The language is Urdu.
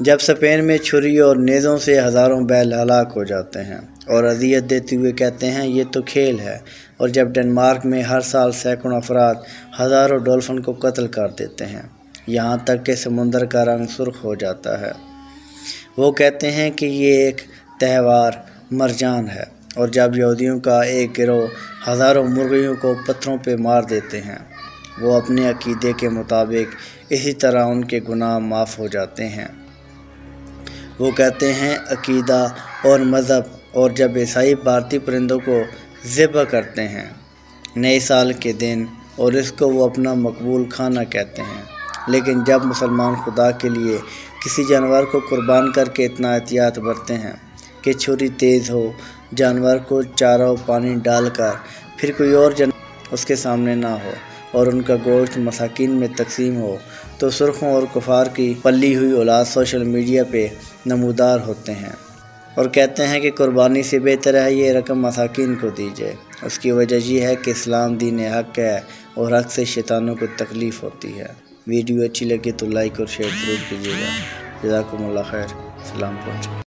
جب اسپین میں چھری اور نیزوں سے ہزاروں بیل ہلاک ہو جاتے ہیں اور اذیت دیتے ہوئے کہتے ہیں یہ تو کھیل ہے، اور جب ڈنمارک میں ہر سال سینکڑوں افراد ہزاروں ڈولفن کو قتل کر دیتے ہیں، یہاں تک کہ سمندر کا رنگ سرخ ہو جاتا ہے، وہ کہتے ہیں کہ یہ ایک تہوار مرجان ہے، اور جب یہودیوں کا ایک گروہ ہزاروں مرغیوں کو پتھروں پہ مار دیتے ہیں، وہ اپنے عقیدے کے مطابق اسی طرح ان کے گناہ معاف ہو جاتے ہیں۔ وہ کہتے ہیں عقیدہ اور مذہب، اور جب عیسائی بھارتی پرندوں کو ذبح کرتے ہیں نئے سال کے دن، اور اس کو وہ اپنا مقبول کھانا کہتے ہیں، لیکن جب مسلمان خدا کے لیے کسی جانور کو قربان کر کے اتنا احتیاط برتتے ہیں کہ چھری تیز ہو، جانور کو چارہ و پانی ڈال کر پھر کوئی اور جانور اس کے سامنے نہ ہو اور ان کا گوشت مساکین میں تقسیم ہو، تو سرخوں اور کفار کی پلی ہوئی اولاد سوشل میڈیا پہ نمودار ہوتے ہیں اور کہتے ہیں کہ قربانی سے بہتر ہے یہ رقم مساکین کو دی جائے۔ اس کی وجہ یہ ہے کہ اسلام دین حق ہے اور حق سے شیطانوں کو تکلیف ہوتی ہے۔ ویڈیو اچھی لگے تو لائک اور شیئر ضرور کیجیے گا۔ جزاکم اللہ خیر۔ سلام پہنچے۔